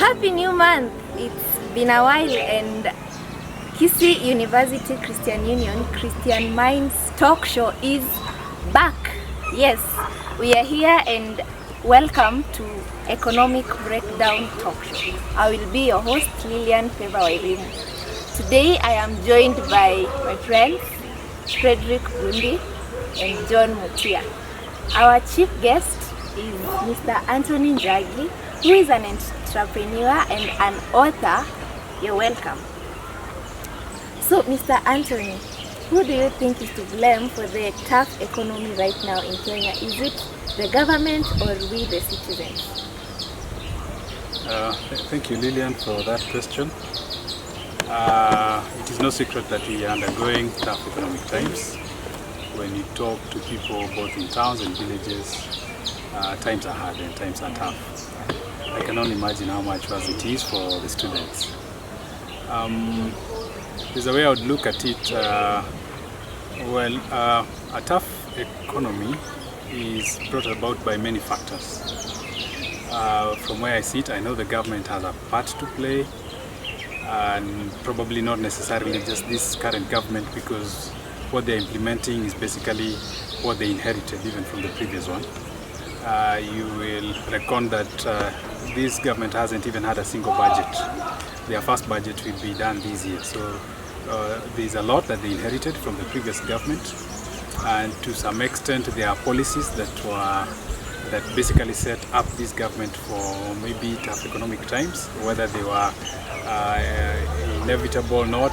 Happy new month! It's been a while and Kisii University Christian Union Christian Minds talk show is back. Yes, we are here and welcome to Economic Breakdown Talk Show. I will be your host, Lilian Peva-Wairimu. Today I am joined by my friends Frederick Bundi and John Mutia. Our chief guest is Mr. Anthony Njagi, who is an entrepreneur and an author. You're welcome. So, Mr. Anthony, who do you think is to blame for the tough economy right now in Kenya? Is it the government or we, the citizens? Thank you, Lillian, for that question. It is no secret that we are undergoing tough economic times. When you talk to people both in towns and villages, times are hard and times are tough. I can only imagine how much worse it is for the students. There's a way I would look at it. A tough economy is brought about by many factors. From where I sit, I know the government has a part to play, and probably not necessarily just this current government, because what they're implementing is basically what they inherited even from the previous one. You will reckon that this government hasn't even had a single budget. Their first budget will be done this year. So there's a lot that they inherited from the previous government, and to some extent there are policies that basically set up this government for maybe tough economic times. Whether they were inevitable or not,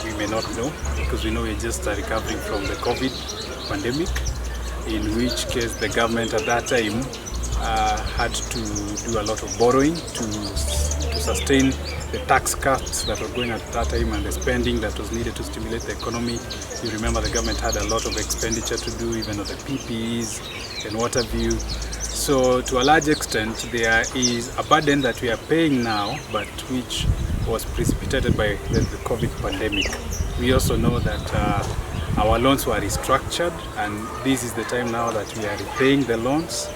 we may not know, because we know we're just recovering from the COVID pandemic, in which case the government at that time had to do a lot of borrowing to sustain the tax cuts that were going at that time and the spending that was needed to stimulate the economy. You remember the government had a lot of expenditure to do, even on the PPEs and what have you. So to a large extent there is a burden that we are paying now, but which was precipitated by the COVID pandemic. We also know that our loans were restructured, and this is the time now that we are repaying the loans.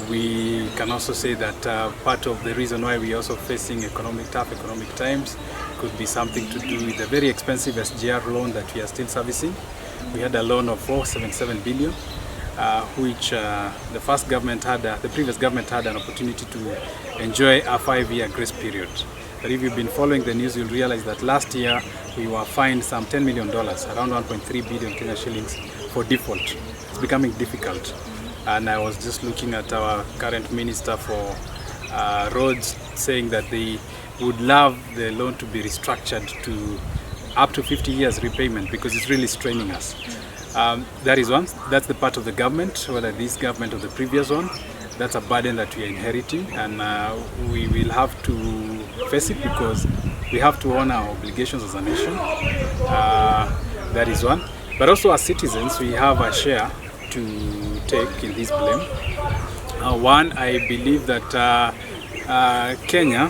We can also say that part of the reason why we are also facing tough economic times could be something to do with the very expensive SGR loan that we are still servicing. We had a loan of 477 billion, which the previous government had an opportunity to enjoy a 5-year grace period. But if you've been following the news, you'll realize that last year we were fined some $10 million, around 1.3 billion Kenya shillings, for default. It's becoming difficult. And I was just looking at our current minister for roads saying that they would love the loan to be restructured to up to 50 years repayment, because it's really straining us. That is one. That's the part of the government, whether this government or the previous one. That's a burden that we are inheriting, and we will have to face it because we have to honor our obligations as a nation. That is one. But also as citizens, we have a share to take in this blame. One, I believe that Kenya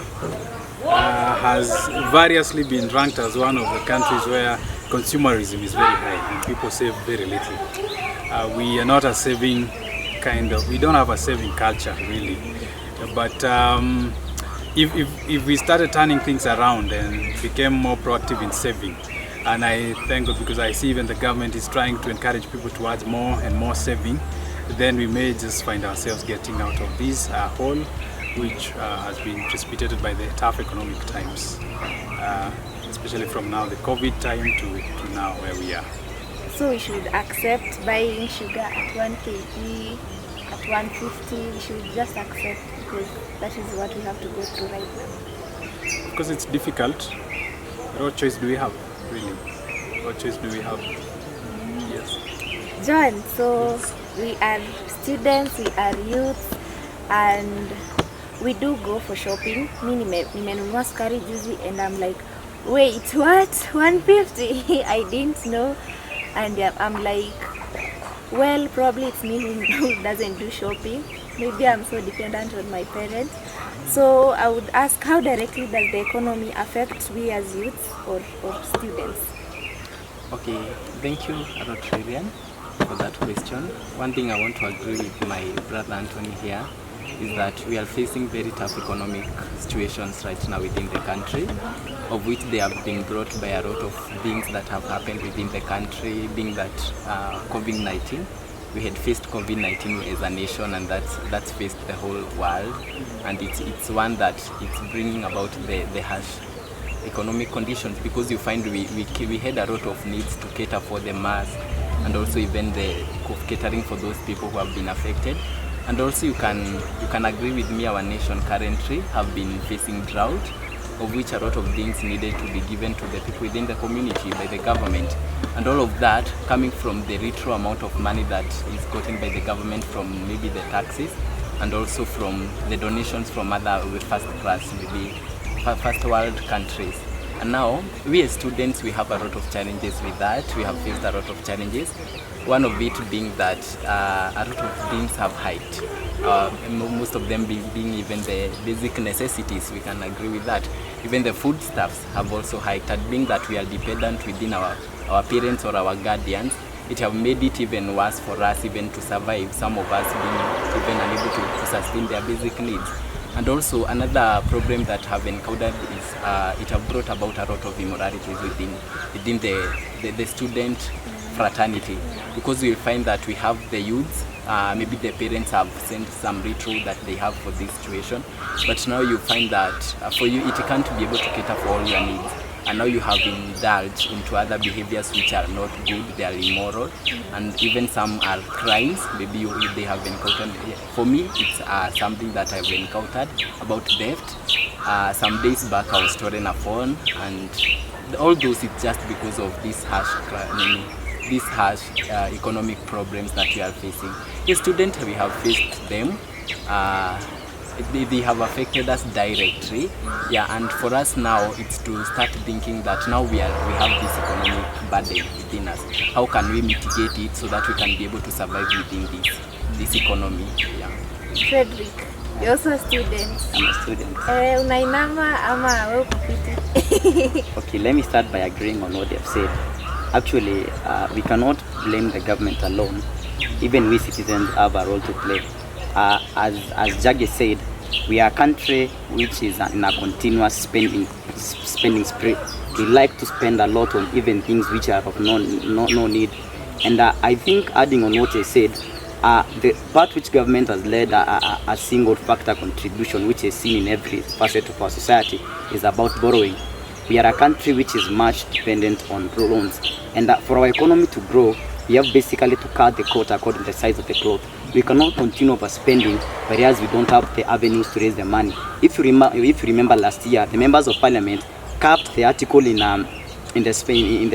has variously been ranked as one of the countries where consumerism is very high and people save very little. We are not a saving we don't have a saving culture really. But if we started turning things around and became more proactive in saving, and I thank God because I see even the government is trying to encourage people towards more and more saving, then we may just find ourselves getting out of this hole, which has been precipitated by the tough economic times, especially from now the COVID time to now where we are. So we should accept buying sugar at 1 kg, at 150. We should just accept, because that is what we have to go through right now. Because it's difficult. What choice do we have, really? What choice do we have? Yes. John, so we are students, we are youth, and we do go for shopping. Nimenunua sukari juzi and I'm like, wait, what? 150? I didn't know. And I'm like, well, probably it's me who doesn't do shopping. Maybe I'm so dependent on my parents. So I would ask, how directly does the economy affect we as youths or students? Okay, thank you, Lilian, for that question. One thing I want to agree with my brother Anthony here is that we are facing very tough economic situations right now within the country, of which they have been brought by a lot of things that have happened within the country, being that COVID-19. We had faced COVID-19 as a nation, and that's faced the whole world, and it's one that it's bringing about the harsh economic conditions, because you find we had a lot of needs to cater for the mass, and also even the catering for those people who have been affected. And also you can agree with me, our nation currently have been facing drought, of which a lot of things needed to be given to the people within the community by the government, and all of that coming from the retro amount of money that is gotten by the government from maybe the taxes, and also from the donations from other first class, maybe first world countries. And now we as students, we have a lot of challenges with that. We have faced a lot of challenges, one of it being that a lot of things have hiked, most of them being even the basic necessities. We can agree with that. Even the foodstuffs have also hiked, and being that we are dependent within our parents or our guardians, it have made it even worse for us even to survive, some of us being even unable to sustain their basic needs. And also another problem that have encountered is it have brought about a lot of immoralities within the student fraternity, because we find that we have the youths, maybe the parents have sent some ritual that they have for this situation, but now you find that for you it can't be able to cater for all your needs, and now you have indulged into other behaviors which are not good, they are immoral, and even some are crimes. Maybe they have encountered. For me, it's something that I've encountered about theft. Some days back I was stolen a phone, and all those it's just because of this harsh economic problems that we are facing. As students, we have faced them. They have affected us directly, and for us now it's to start thinking that now we have this economic burden within us. How can we mitigate it so that we can be able to survive within this economy? Frederick, you're also a student. I'm a student. Unainama ama wewe uko fiti? Okay, let me start by agreeing on what they've said. Actually, we cannot blame the government alone. Even we citizens have a role to play. As Jage said, we are a country which is in a continuous spending spree. We like to spend a lot on even things which are of no need. And I think, adding on what he said, the part which government has led a single factor contribution, which is seen in every facet of our society, is about borrowing. We are a country which is much dependent on loans, and for our economy to grow, we have basically to cut the coat according to the size of the cloth. We cannot continue overspending, whereas we don't have the avenues to raise the money. If you remember last year, the members of parliament capped the article in the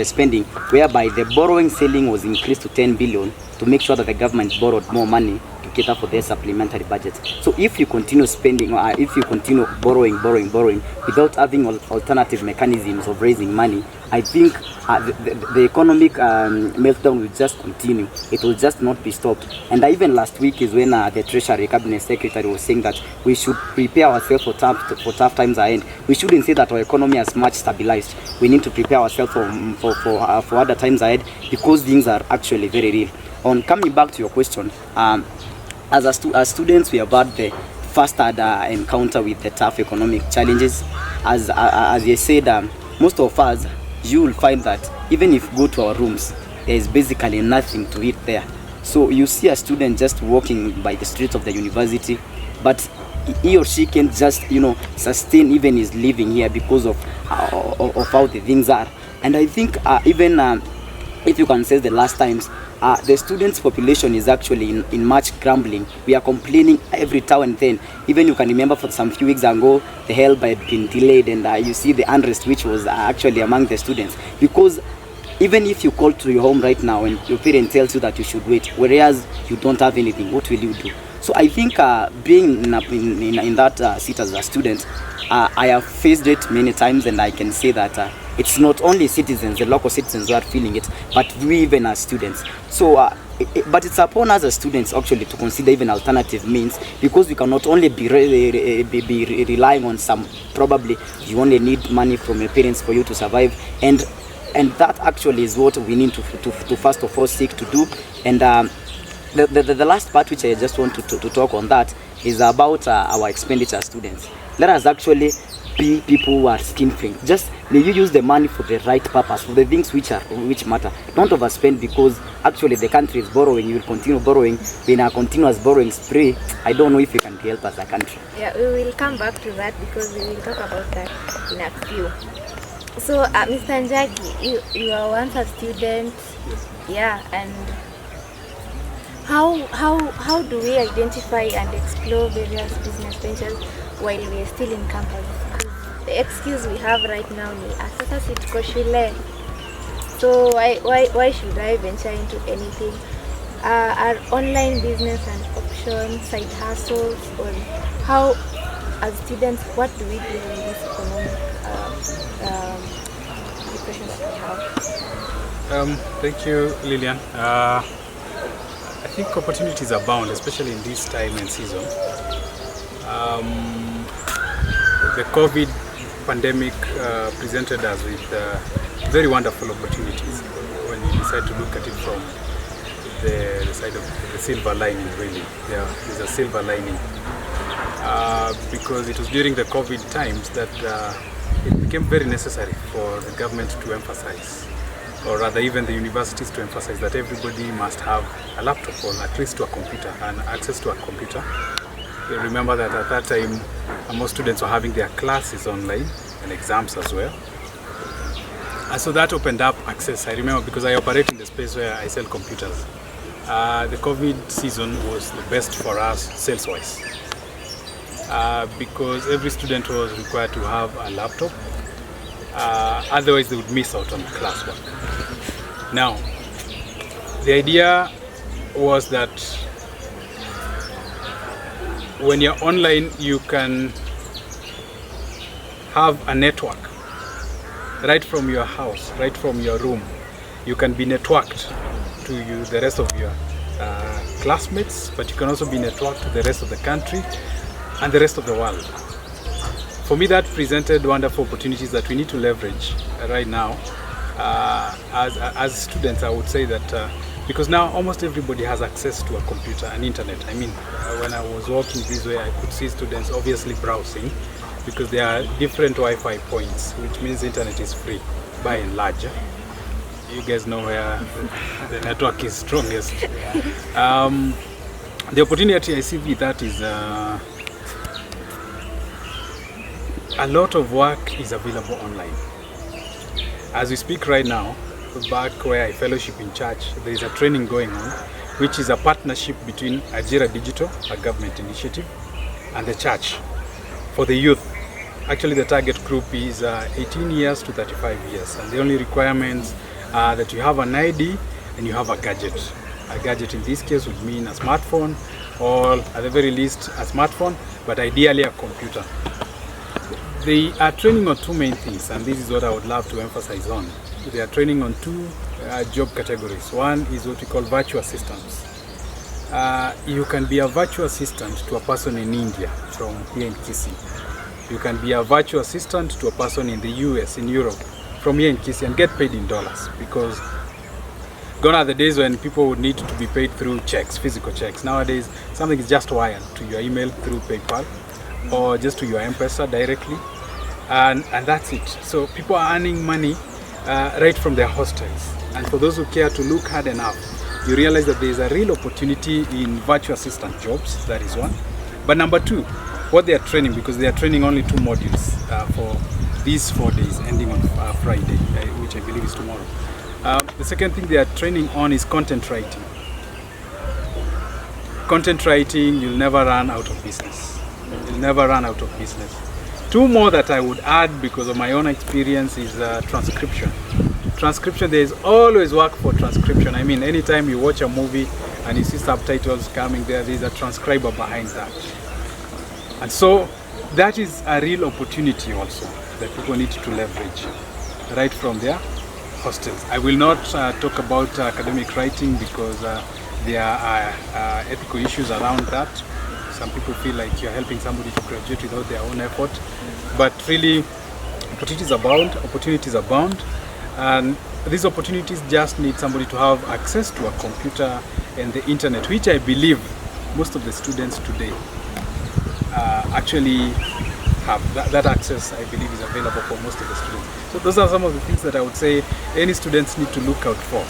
spending, whereby the borrowing ceiling was increased to 10 billion to make sure that the government borrowed more money to cater for their supplementary budgets. So if you continue spending, or if you continue borrowing without having alternative mechanisms of raising money, I think the economic meltdown will just continue. It will just not be stopped. And even last week is when the Treasury Cabinet Secretary was saying that we should prepare ourselves for tough times ahead. We shouldn't say that our economy has much stabilized. We need to prepare ourselves for other times ahead, because things are actually very real. On coming back to your question, as students, we have had the first encounter with the tough economic challenges. As you said, most of us, you will find that even if you go to our rooms, there is basically nothing to eat there. So you see a student just walking by the streets of the university, but he or she can just sustain even his living here because of how the things are. And I think even if you can say the last times, the students' population is actually in much crumbling. We are complaining every now and then. Even you can remember for some few weeks ago, the help had been delayed, and you see the unrest which was actually among the students. Because even if you call to your home right now and your parent tells you that you should wait, whereas you don't have anything, what will you do? So I think being in that seat as a student, I have faced it many times, and I can say that it's not only citizens, the local citizens who are feeling it, but we even as students. So, but it's upon us as students actually to consider even alternative means, because we cannot only be relying on some, probably you only need money from your parents for you to survive, and that actually is what we need to first of all seek to do. And the last part which I just want to talk on that is about our expenditure students. Let us actually be people who are scheme free. Just may you use the money for the right purpose, for the things which matter. Don't overspend, because actually the country is borrowing. You will continue borrowing. In a continuous borrowing spree, I don't know if you can help as a country. Yeah, we will come back to that because we will talk about that in a few. So, Mr. Njagi, you are once a student. Yeah, and how do we identify and explore various business ventures while we are still in campus? The excuse we have right now ni sasa sitko shule. So why should I venture into anything? Are online business an option, side hustles, or how, as students, what do we do in this economic depression that we have? Thank you, Lillian. I think opportunities abound, especially in this time and season. The COVID pandemic presented us with very wonderful opportunities when you decide to look at it from the side of the silver lining. Really, there is a silver lining because it was during the COVID times that it became very necessary for the government to emphasize, or rather even the universities to emphasize, that everybody must have a laptop or at least to a computer and access to a computer. You remember that at that time most students were having their classes online and exams as well. And so that opened up access. I remember because I operate in the space where I sell computers. The COVID season was the best for us sales-wise because every student was required to have a laptop. Otherwise they would miss out on classwork. Now, the idea was that when you're online, you can have a network right from your house, right from your room. You can be networked to the rest of your classmates, but you can also be networked to the rest of the country and the rest of the world. For me, that presented wonderful opportunities that we need to leverage right now. As students, I would say that because now almost everybody has access to a computer and internet. I mean, when I was walking this way, I could see students obviously browsing because there are different Wi-Fi points, which means internet is free by and large. You guys know where the network is strongest. The opportunity I see with that is a lot of work is available online. As we speak right now, back where I fellowship in church, there is a training going on, which is a partnership between Ajira Digital, a government initiative, and the church for the youth. Actually, the target group is 18 years to 35 years, and the only requirements are that you have an ID and you have a gadget. A gadget in this case would mean a smartphone, or at the very least a smartphone, but ideally a computer. They are training on two main things, and this is what I would love to emphasize on. They are training on two job categories. One is what we call virtual assistants. You can be a virtual assistant to a person in India from here in Kisii. You can be a virtual assistant to a person in the US, in Europe, from here in Kisii, and get paid in dollars, because gone are the days when people would need to be paid through checks, physical checks. Nowadays, something is just wired to your email through PayPal or just to your M-Pesa directly, and that's it. So people are earning money right from their hostels. And for those who care to look hard enough, you realize that there is a real opportunity in virtual assistant jobs. That is one. But number two, what they are training, because they are training only 2 modules for these 4 days, ending on Friday, which I believe is tomorrow. The second thing they are training on is content writing. Content writing, you'll never run out of business. You'll never run out of business. 2 more that I would add because of my own experience is transcription. Transcription, there is always work for transcription. I mean, anytime you watch a movie and you see subtitles coming there is a transcriber behind that. And so that is a real opportunity also that people need to leverage right from their hostels. I will not talk about academic writing because there are ethical issues around that. Some people feel like you're helping somebody to graduate without their own effort. But really, opportunities abound. And these opportunities just need somebody to have access to a computer and the internet, which I believe most of the students today actually have that access, I believe, is available for most of the students. So those are some of the things that I would say any students need to look out for.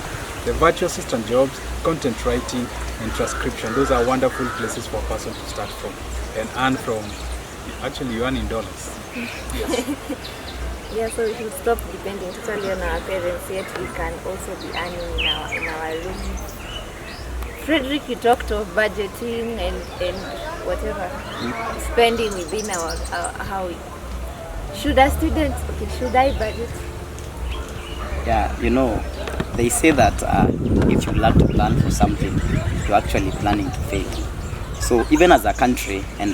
The virtual assistant jobs, content writing, and transcription. Those are wonderful places for a person to start from and earn from. Actually, you earn in dollars. Yes. Yeah, so we should stop depending totally on our parents, yet we can also be earning in our room. Frederick, you talked of budgeting and whatever, spending within our how we... Should a student, should I budget? Yeah, you know, they say that if you learn to plan for something, you're actually planning to fail. So even as a country, and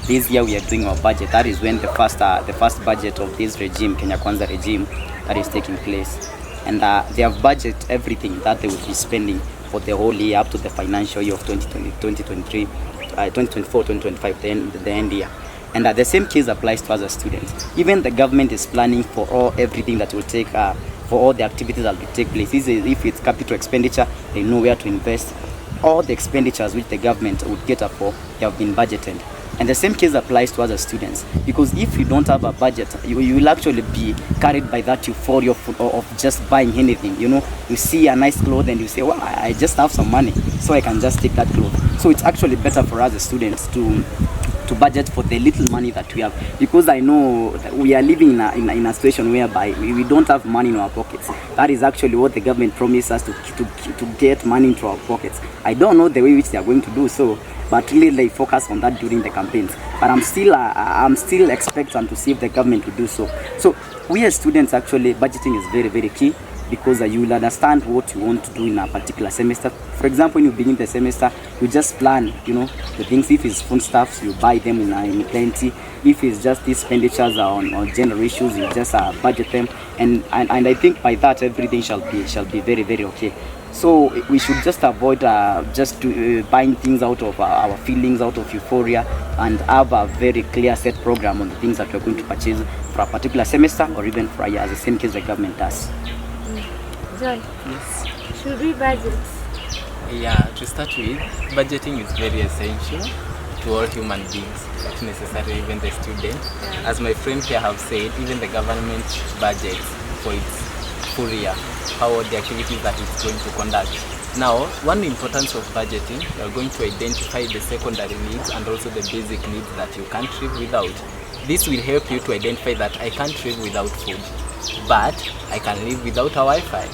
this year we are doing our budget, that is when the first budget of this regime, Kenya Kwanza regime, that is taking place. And they have budget everything that they will be spending for the whole year up to the financial year of 2023, 2024, 2025, the end year. And the same case applies to us as students. Even the government is planning for everything that will take, for all the activities that will take place. If it's capital expenditure, they know where to invest. All the expenditures which the government would get up for, they have been budgeted. And the same case applies to us as students, because if you don't have a budget, you will actually be carried by that euphoria of just buying anything. You know, you see a nice clothes and you say, well, I just have some money, so I can just take that clothes. So it's actually better for us as students to budget for the little money that we have, because I know that we are living in a situation whereby we don't have money in our pockets. That is actually what the government promised us to get money into our pockets. I don't know the way which they are going to do so, but really they focus on that during the campaigns. But I'm still expectant to see if the government will do so. So we as students, actually budgeting is very, very key, because you will understand what you want to do in a particular semester. For example, when you begin the semester, you just plan, you know, the things. If it's foodstuffs, you buy them in plenty. If it's just these expenditures on general issues, you just budget them. And I think by that everything shall be very, very okay. So we should just avoid buying things out of our feelings, out of euphoria, and have a very clear set program on the things that we're going to purchase for a particular semester or even for a year, as the same case the government does. John, Yes. should we budget? Yeah, to start with, budgeting is very essential to all human beings, not necessarily even the student. As my friend here have said, even the government budgets for its full year, how the activities that it's going to conduct. Now, one importance of budgeting, you are going to identify the secondary needs and also the basic needs that you can't live without. This will help you to identify that I can't live without food, but I can live without a Wi-Fi.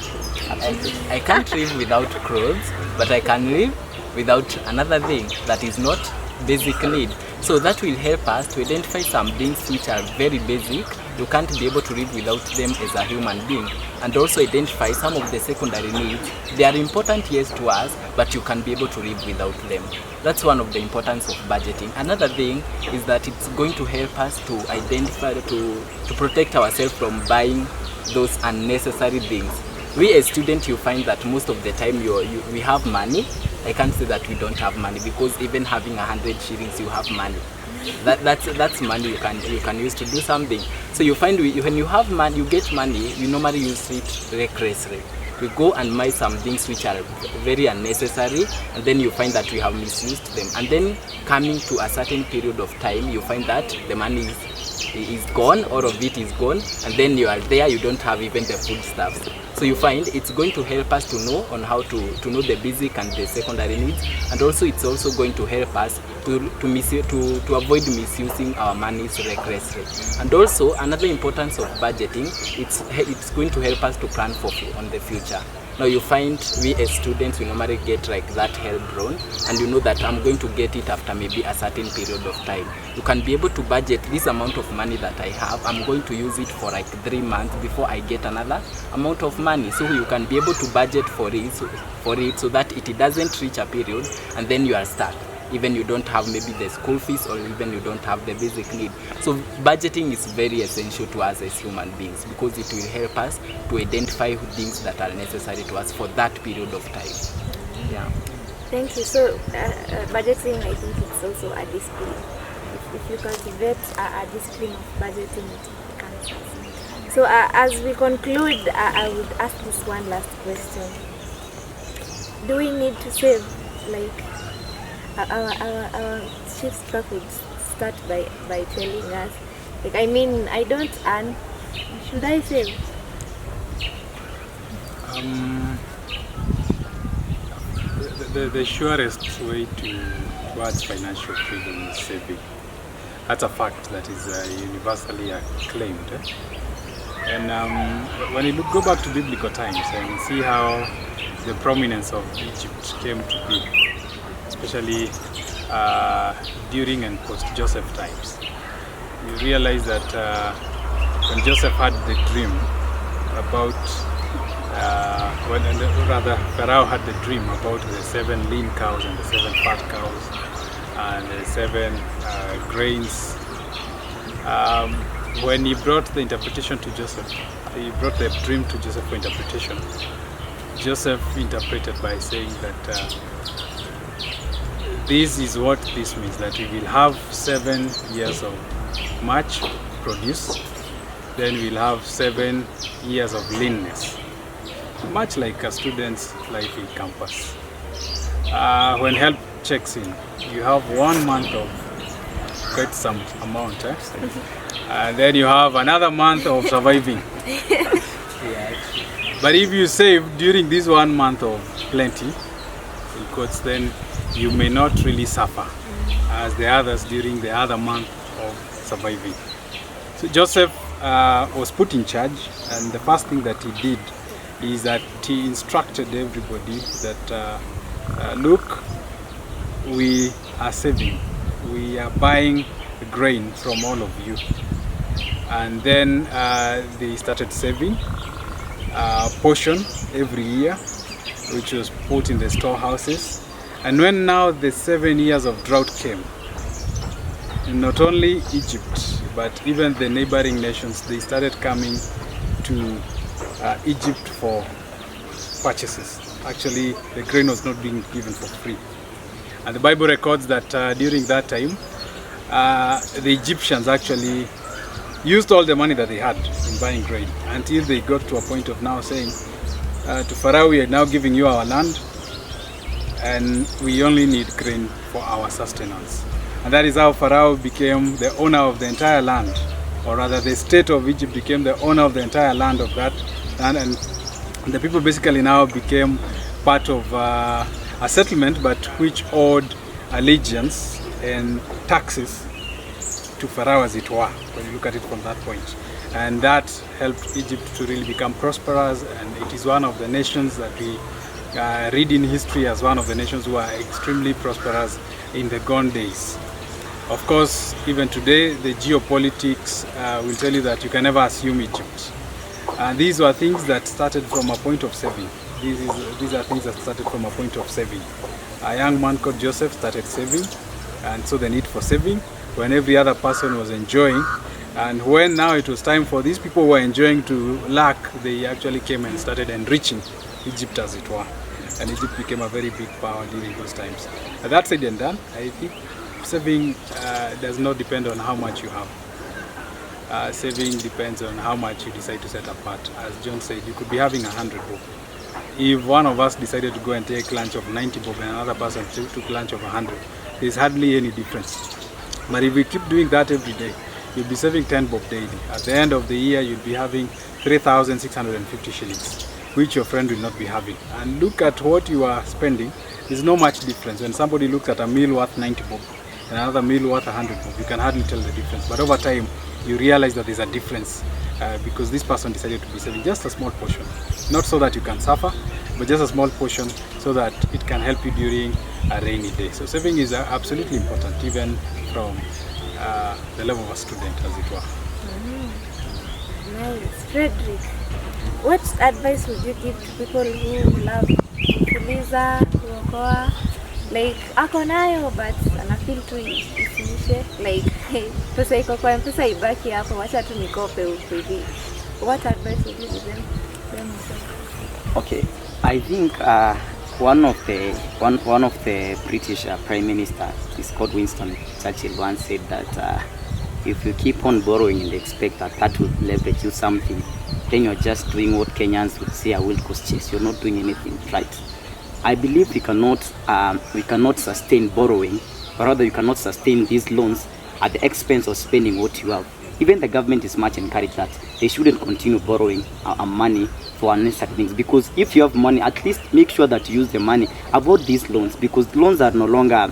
I can't live without clothes, but I can live without another thing that is not basic need. So that will help us to identify some things which are very basic. You can't be able to live without them as a human being, and also identify some of the secondary needs. They are important, yes, to us, but you can be able to live without them. That's one of the importance of budgeting. Another thing is that it's going to help us to identify, to protect ourselves from buying those unnecessary things. We as students, you find that most of the time we have money. I can't say that we don't have money, because even having 100 shillings, you have money. That's money you can use to do something. So you find when you have money, you get money, you normally use it recklessly. We go and buy some things which are very unnecessary, and then you find that we have misused them. And then coming to a certain period of time, you find that the money is gone, all of it is gone, and then you are there, you don't have even the food stuff. So you find it's going to help us to know on how to know the basic and the secondary needs, and also it's also going to help us to avoid misusing our monies recklessly. And also another importance of budgeting, it's going to help us to plan on the future. Now you find we as students, we normally get like that help loan, and you know that I'm going to get it after maybe a certain period of time. You can be able to budget this amount of money that I have. I'm going to use it for like 3 months before I get another amount of money. So you can be able to budget for it so that it doesn't reach a period and then you are stuck. Even you don't have maybe the school fees, or even you don't have the basic need. So budgeting is very essential to us as human beings, because it will help us to identify things that are necessary to us for that period of time. Yeah. Thank you. So budgeting, I think it's also a discipline. If you cultivate a discipline of budgeting, it becomes easy. So as we conclude, I would ask this one last question. Do we need to save, like, our chief staff would start by telling us, like, I mean, I don't earn, should I save? The surest way towards financial freedom is saving. That's a fact that is universally acclaimed. And when you go back to biblical times and see how the prominence of Egypt came to be, especially during and post-Joseph times, you realize that when Joseph had the dream about, Pharaoh had the dream about the 7 lean cows and the 7 fat cows and the 7 grains. When he brought the interpretation to Joseph, he brought the dream to Joseph for interpretation. Joseph interpreted by saying that this is what this means, that we will have 7 years of much produce, then we'll have 7 years of leanness, much like a student's life in campus. When help checks in, you have 1 month of quite some amount, and then you have another month of surviving. But if you save during this 1 month of plenty, in quotes, then you may not really suffer as the others during the other month of surviving. So Joseph was put in charge, and the first thing that he did is that he instructed everybody that look, we are saving, we are buying grain from all of you. And then they started saving a portion every year, which was put in the storehouses. And when now the 7 years of drought came, not only Egypt, but even the neighboring nations, they started coming to Egypt for purchases. Actually, the grain was not being given for free. And the Bible records that during that time, the Egyptians actually used all the money that they had in buying grain, until they got to a point of now saying to Pharaoh, we are now giving you our land, and we only need grain for our sustenance. And that is how Pharaoh became the owner of the entire land, or rather the state of Egypt became the owner of the entire land of that land, and the people basically now became part of a settlement, but which owed allegiance and taxes to Pharaoh, as it were, when you look at it from that point. And that helped Egypt to really become prosperous, and it is one of the nations that we read in history as one of the nations who are extremely prosperous in the gone days. Of course, even today, the geopolitics will tell you that you can never assume Egypt. These were things that started from a point of saving. These are things that started from a point of saving. A young man called Joseph started saving, and so the need for saving, when every other person was enjoying. And when now it was time for these people who were enjoying to lack, they actually came and started enriching Egypt, as it were. And Egypt became a very big power during those times. And that said and done, I think saving does not depend on how much you have. Saving depends on how much you decide to set apart. As John said, you could be having 100 bob. If one of us decided to go and take lunch of 90 bob and another person took lunch of 100, there's hardly any difference. But if we keep doing that every day, you'll be saving 10 bob daily. At the end of the year, you'll be having 3,650 shillings, which your friend will not be having. And look at what you are spending. There's no much difference. When somebody looks at a meal worth 90 bob and another meal worth 100 bob, you can hardly tell the difference. But over time, you realize that there's a difference because this person decided to be saving just a small portion. Not so that you can suffer, but just a small portion so that it can help you during a rainy day. So saving is absolutely important, even from the level of a student, as it were. Nice. Frederick, what advice would you give to people who love kutuliza, kuokoa, like ako nayo but anafeel tu isiishe, like hey, pesa iko kwa mpesa ibaki hapo, wacha tu nikope huko hivi. What advice would you give them? Okay, I think one of the British Prime Minister is called Winston Churchill once said that if you keep on borrowing and expect that will leverage you something, then you're just doing what Kenyans would say a wild goose chase. You're not doing anything right. I believe we cannot sustain borrowing, but rather you cannot sustain these loans at the expense of spending what you have. Even the government is much encouraged that they shouldn't continue borrowing money for unnecessary things, because if you have money, at least make sure that you use the money. Avoid these loans, because loans are no longer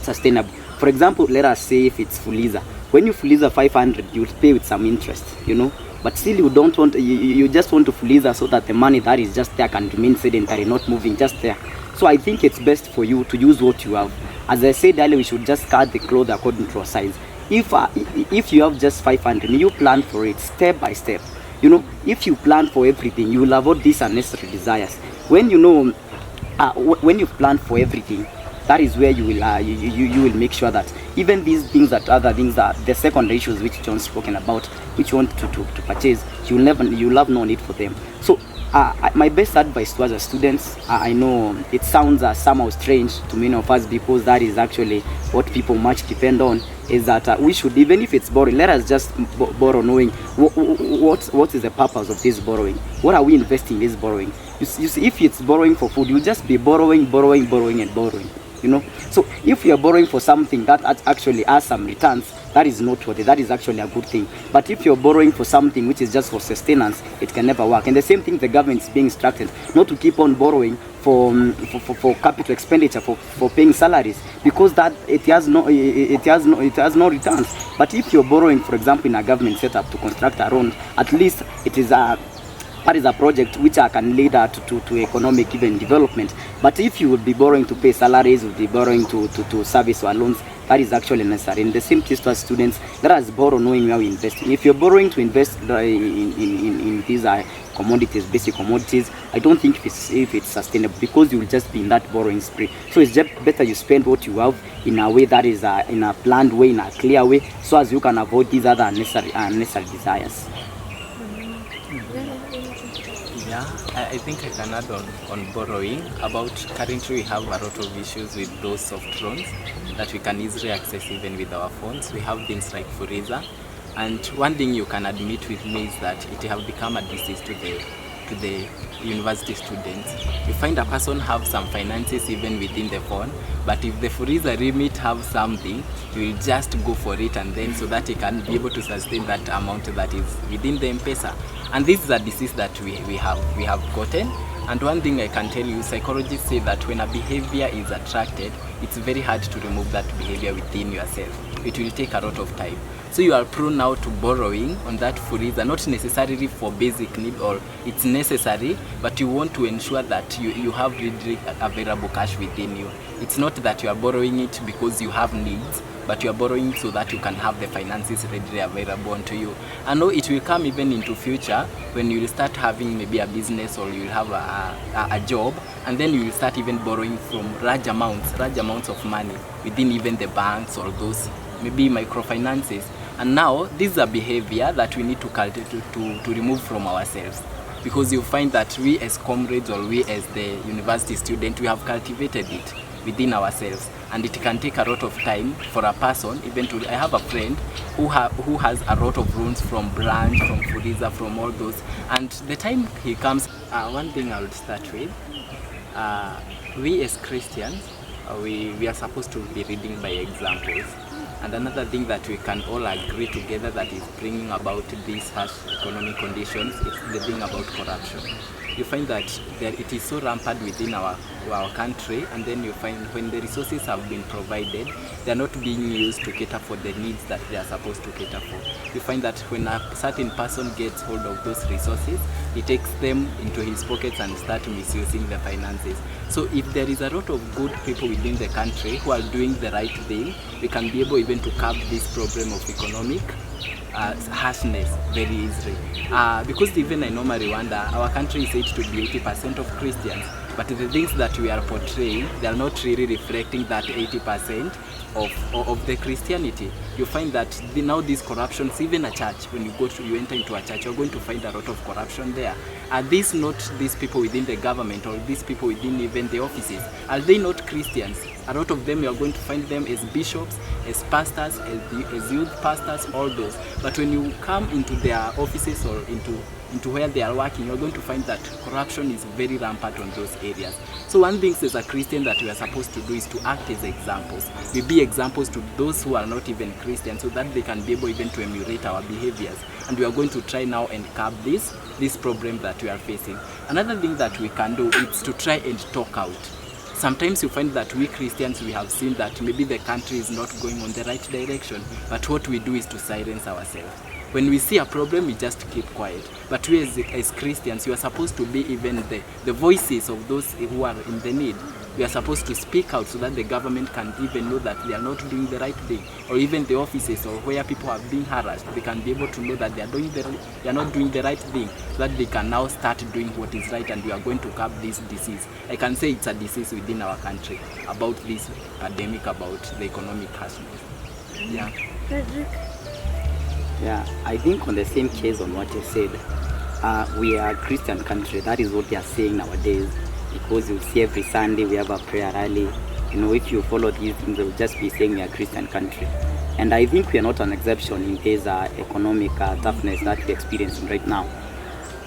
sustainable. For example, let us say if it's Fuliza. When you Fuliza 500, you will pay with some interest, you know. But still you don't want, you just want to Fuliza so that the money that is just there can remain sedentary, not moving, just there. So I think it's best for you to use what you have. As I said earlier, we should just cut the clothes according to our size. If you have just 500, you plan for it step by step. You know, if you plan for everything, you will avoid these unnecessary desires. When you know, when you plan for everything, that is where you will make sure that even these things, that other things, that the secondary issues which John spoken about, which you want to purchase, you'll have no need for them. So my best advice to us as students, I know it sounds somehow strange to many of us, because that is actually what people much depend on, is that we should, even if it's borrowing, let us just borrow knowing what is the purpose of this borrowing. What are we investing in this borrowing? You see, if it's borrowing for food, you just be borrowing and borrowing. You know, so if you are borrowing for something that actually has some returns, that is noteworthy, that is actually a good thing. But if you're borrowing for something which is just for sustenance, it can never work. And the same thing, the government is being instructed not to keep on borrowing for capital expenditure, for paying salaries, because that it has no returns. But if you're borrowing, for example, in a government setup to construct a road, at least it is that is a project which can lead to economic even development. But if you would be borrowing to pay salaries, would be borrowing to service our loans, that is actually necessary. In the same case to our students, let us borrow knowing where we invest. If you're borrowing to invest in these commodities, basic commodities, I don't think if it's sustainable, because you will just be in that borrowing spree. So it's just better you spend what you have in a way that is in a planned way, in a clear way, so as you can avoid these other unnecessary desires. Yeah, I think I can add on borrowing. About currently we have a lot of issues with those soft loans that we can easily access even with our phones. We have things like Furiza, and one thing you can admit with me is that it have become a disease to the university students. You find a person have some finances even within the phone, but if the Furiza remit have something, you will just go for it, and then so that he can be able to sustain that amount that is within the M-Pesa. And this is a disease that we have gotten. And one thing I can tell you, psychologists say that when a behavior is attracted, it's very hard to remove that behavior within yourself. It will take a lot of time. So you are prone now to borrowing on that Furiza, not necessarily for basic need, or it's necessary, but you want to ensure that you have readily available cash within you. It's not that you are borrowing it because you have needs, but you are borrowing so that you can have the finances readily available onto you. I know it will come even into future when you will start having maybe a business, or you will have a job, and then you will start even borrowing from large amounts of money within even the banks or those maybe microfinances. And now this is a behavior that we need to remove from ourselves, because you find that we as comrades, or we as the university student, we have cultivated it within ourselves, and it can take a lot of time for a person even to. I have a friend who has a lot of loans from branch, from Furiza, from all those, and the time he comes, one thing I would start with, we as Christians, we are supposed to be reading by examples. And another thing that we can all agree together that is bringing about these harsh economic conditions is the thing about corruption. You find that it is so rampant within our country, and then you find when the resources have been provided, they are not being used to cater for the needs that they are supposed to cater for. You find that when a certain person gets hold of those resources, he takes them into his pockets and starts misusing the finances. So if there is a lot of good people within the country who are doing the right thing, we can be able even to curb this problem of economic harshness very easily. Because even I normally wonder, our country is said to be 80% of Christians, but the things that we are portraying, they are not really reflecting that 80% of the Christianity. You find that now these corruptions, even a church, when you enter into a church, you're going to find a lot of corruption there. Are these not these people within the government, or these people within even the offices? Are they not Christians? A lot of them, you are going to find them as bishops, as pastors, as youth pastors, all those. But when you come into their offices or into into where they are working, you're going to find that corruption is very rampant on those areas. So one thing as a Christian that we are supposed to do is to act as examples. We be examples to those who are not even Christians, so that they can be able even to emulate our behaviors. And we are going to try now and curb this problem that we are facing. Another thing that we can do is to try and talk out. Sometimes you find that we Christians, we have seen that maybe the country is not going on the right direction, but what we do is to silence ourselves. When we see a problem, we just keep quiet. But we as Christians, we are supposed to be even the voices of those who are in the need. We are supposed to speak out so that the government can even know that they are not doing the right thing, or even the offices or where people have been harassed, they can be able to know that they are not doing the right thing, so that they can now start doing what is right, and we are going to curb this disease. I can say it's a disease within our country about this pandemic, about the economic harshness. Yeah. Frederick? Yeah, I think on the same case on what you said, we are a Christian country. That is what we are saying nowadays, because you see every Sunday we have a prayer rally. You know, if you follow these things, they'll just be saying we are a Christian country. And I think we are not an exception in this economic toughness that we're experiencing right now.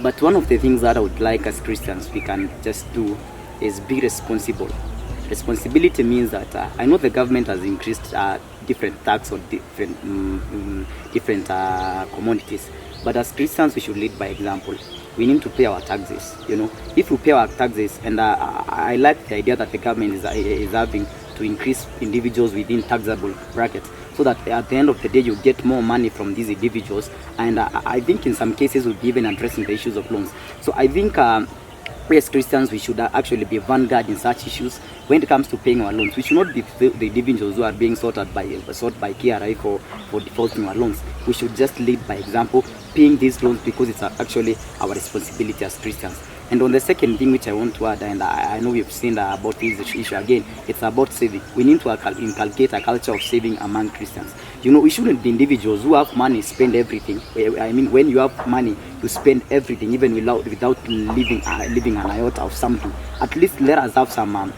But one of the things that I would like as Christians we can just do is be responsible. Responsibility means that I know the government has increased different tax on different commodities, but as Christians we should lead by example. We need to pay our taxes. You know, if we pay our taxes, and I like the idea that the government is having to increase individuals within taxable brackets, so that at the end of the day you get more money from these individuals. And I think in some cases we'll be even addressing the issues of loans. So I think we as Christians, we should actually be vanguard in such issues. When it comes to paying our loans, we should not be the individuals who are being sought by KRI for defaulting our loans. We should just lead by example, paying these loans, because it's actually our responsibility as Christians. And on the second thing which I want to add, and I know we've seen about this issue again, it's about saving. We need to inculcate a culture of saving among Christians. You know, we shouldn't be individuals who have money, spend everything. I mean, when you have money, you spend everything, even without leaving an iota of something. At least let us have some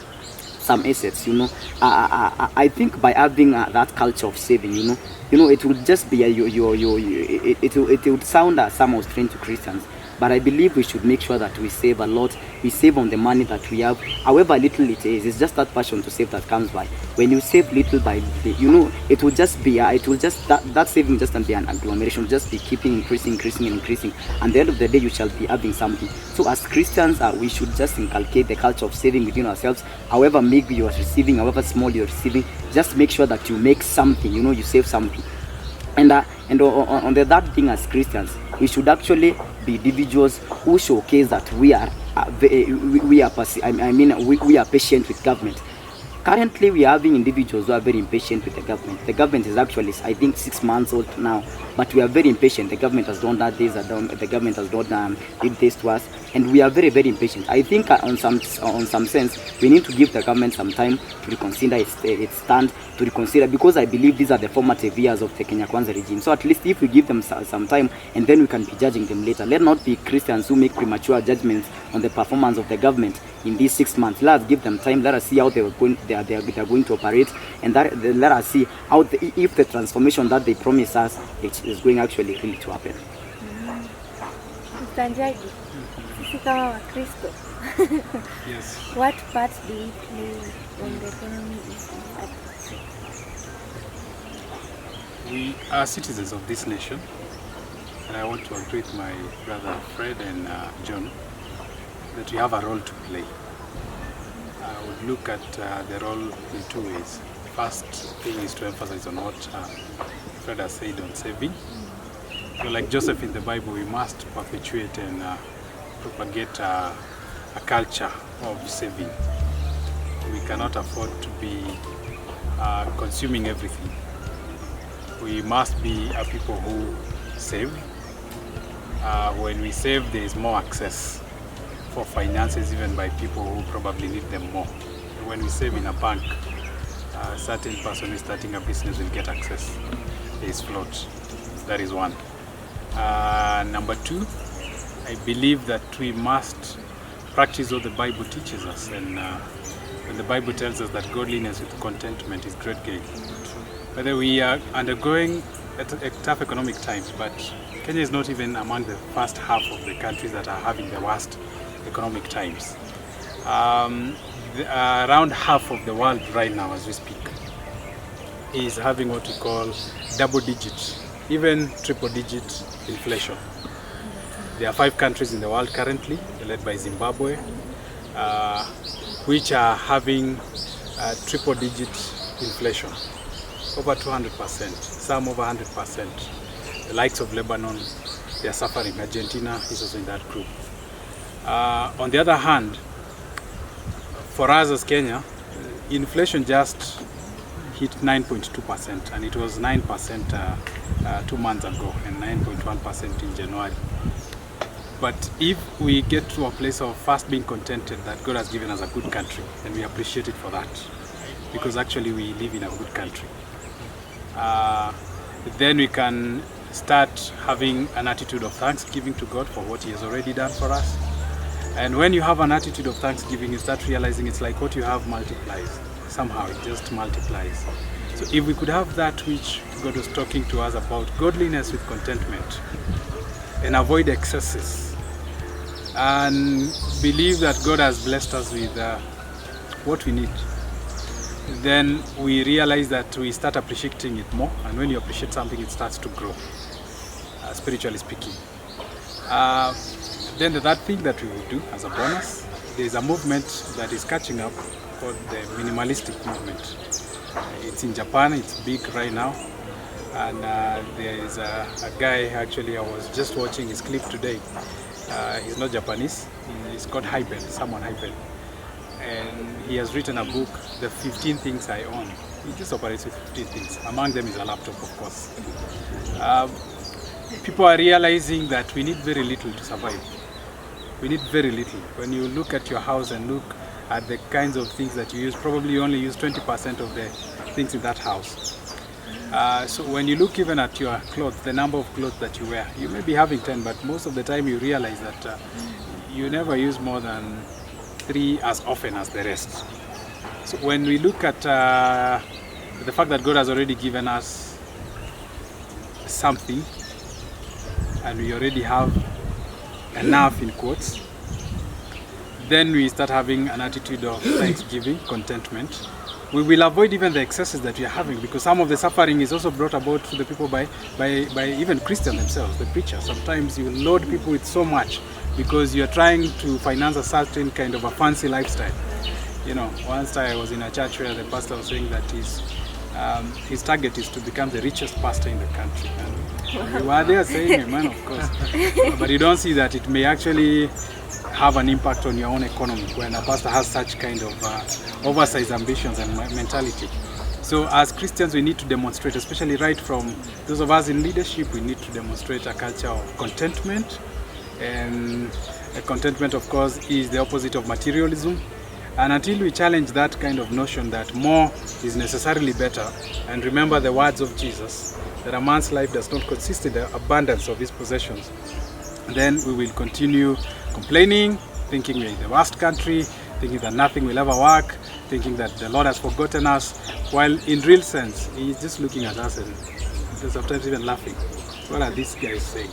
assets. You know, I think by having that culture of saving, you know, it would just be it would sound somehow strange to Christians. But I believe we should make sure that we save a lot. We save on the money that we have, however little it is. It's just that passion to save that comes by. When you save little by, you know, it will just be, that saving just can be an agglomeration, just be keeping increasing. And at the end of the day, you shall be having something. So as Christians, we should just inculcate the culture of saving within ourselves. However big you are receiving, however small you are receiving, just make sure that you make something. You know, you save something. And on the third thing, as Christians, we should actually be individuals who showcase that we are patient with government. Currently, we are having individuals who are very impatient with the government. The government is actually, I think, 6 months old now, but we are very impatient. The government has done that, the government has done did this to us, and we are very, very impatient. I think on some sense, we need to give the government some time to reconsider its stand, to reconsider, because I believe these are the formative years of the Kenya Kwanza regime. So at least if we give them some time, and then we can be judging them later. Let not be Christians who make premature judgments on the performance of the government in these 6 months. Let us give them time. Let us see how they are going to operate, and let us see how if the transformation that they promise us is going actually really to happen. Mr. Njagi, sisi kama Wakristo, Yes. what part do we play when the economy is bad? We are citizens of this nation, and I want to agree with my brother Fred and John that we have a role to play. I would look at the role in two ways. First thing is to emphasize on what Fred has said on saving. So like Joseph in the Bible, we must perpetuate and propagate a culture of saving. We cannot afford to be consuming everything. We must be a people who save. When we save, there is more access for finances, even by people who probably need them more. When we save in a bank, a certain person who is starting a business will get access. There is float. That is one. Number two, I believe that we must practice what the Bible teaches us, and when the Bible tells us that godliness with contentment is great gain. Whether we are undergoing tough economic times, but Kenya is not even among the first half of the countries that are having the worst economic times. Around half of the world right now, as we speak, is having what we call double-digit, even triple-digit inflation. There are 5 countries in the world currently, led by Zimbabwe, which are having triple-digit inflation, over 200%, some over 100%. The likes of Lebanon, they are suffering. Argentina is also in that group. On the other hand, for us as Kenya, inflation just hit 9.2%, and it was 9% 2 months ago, and 9.1% in January. But if we get to a place of first being contented that God has given us a good country, and we appreciate it for that, because actually we live in a good country, then we can start having an attitude of thanksgiving to God for what He has already done for us. And when you have an attitude of thanksgiving, you start realizing it's like what you have multiplies. Somehow it just multiplies. So if we could have that which God was talking to us about, godliness with contentment, and avoid excesses, and believe that God has blessed us with what we need, then we realize that we start appreciating it more, and when you appreciate something, it starts to grow, spiritually speaking. Then the third thing that we will do as a bonus, there is a movement that is catching up called the minimalistic movement. It's in Japan, it's big right now, and there is a guy, actually I was just watching his clip today. He's not Japanese, he's called Hyben, someone Hyben. And he has written a book, The 15 Things I Own. He just operates with 15 things. Among them is a laptop, of course. People are realizing that we need very little to survive. We need very little. When you look at your house and look at the kinds of things that you use, probably you only use 20% of the things in that house. So when you look even at your clothes, the number of clothes that you wear, you may be having 10, but most of the time you realize that you never use more than 3 as often as the rest. So when we look at the fact that God has already given us something, and we already have enough in quotes, then we start having an attitude of thanksgiving, contentment. We will avoid even the excesses that we are having, because some of the suffering is also brought about to the people by even Christians themselves, the preachers. Sometimes you load people with so much because you're trying to finance a certain kind of a fancy lifestyle. You know, once I was in a church where the pastor was saying that his target is to become the richest pastor in the country. And you are there saying, amen, of course. But you don't see that it may actually have an impact on your own economy when a pastor has such kind of oversized ambitions and mentality. So as Christians, we need to demonstrate, especially right from those of us in leadership, we need to demonstrate a culture of contentment. And contentment, of course, is the opposite of materialism. And until we challenge that kind of notion that more is necessarily better, and remember the words of Jesus, that a man's life does not consist in the abundance of his possessions, then we will continue complaining, thinking we're in the worst country, thinking that nothing will ever work, thinking that the Lord has forgotten us, while in real sense, He's just looking at us and sometimes even laughing. What are these guys saying?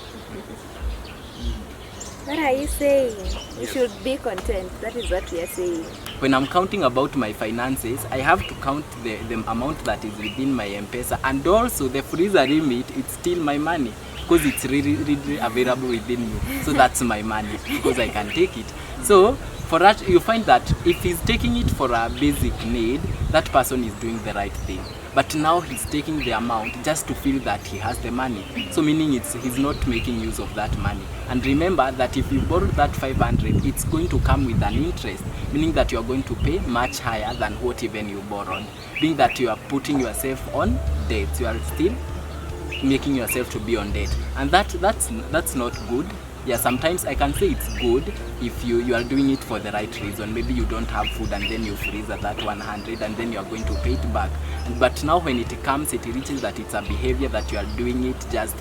What are you saying? You should be content. That is what we are saying. When I'm counting about my finances, I have to count the amount that is within my M-Pesa, and also the freezer limit, it's still my money because it's really available within me. So that's my money because I can take it. So for that, you find that if he's taking it for a basic need, that person is doing the right thing. But now he's taking the amount just to feel that he has the money. So meaning he's not making use of that money. And remember that if you borrow that 500, it's going to come with an interest, meaning that you are going to pay much higher than what even you borrowed. Being that you are putting yourself on debt, you are still making yourself to be on debt. And that's not good. Yeah, sometimes I can say it's good if you are doing it for the right reason. Maybe you don't have food and then you freeze at that 100 and then you are going to pay it back. But now when it comes, it reaches that it's a behavior that you are doing it just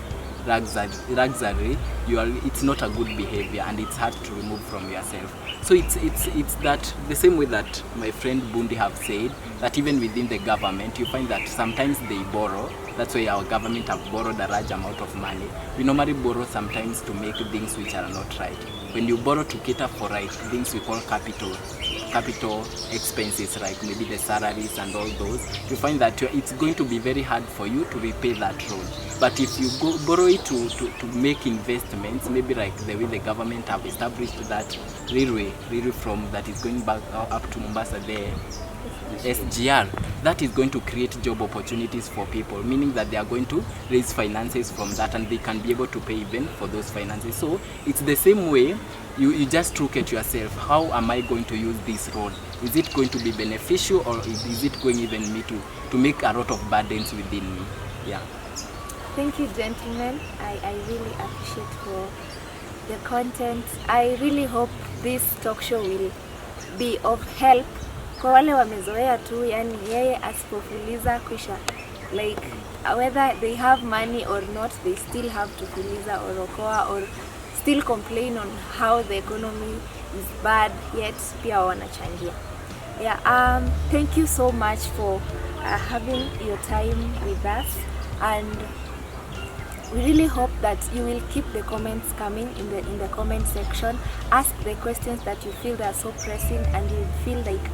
luxury, it's not a good behavior and it's hard to remove from yourself. So it's that the same way that my friend Bundi have said, that even within the government you find that sometimes they borrow. That's why our government have borrowed a large amount of money. We normally borrow sometimes to make things which are not right. When you borrow to cater for right things, we call capital expenses, like maybe the salaries and all those, you find that it's going to be very hard for you to repay that loan. But if you go borrow it to make investments, maybe like the way the government have established that railway from that is going back up to Mombasa, the SGR, that is going to create job opportunities for people, meaning that they are going to raise finances from that and they can be able to pay even for those finances. So it's the same way. You just look at yourself, how am I going to use this road? Is it going to be beneficial, or is it going even me to make a lot of burdens within me? Yeah. Thank you, gentlemen. I really appreciate for the content. I really hope this talk show will be of help kwa wale wamezoea tu, yani yeye asipofuliza kwisha, like whether they have money or not, they still have to fuliza or okoa or still complain on how the economy is bad, yet pia wanachangia. Yeah, thank you so much for having your time with us, and we really hope that you will keep the comments coming in the comment section. Ask the questions that you feel are so pressing and you feel like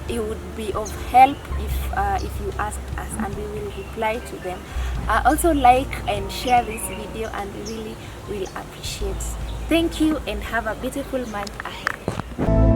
it would be of help if you asked us, and we will reply to them. Also like and share this video, and we really will appreciate. Thank you and have a beautiful month ahead.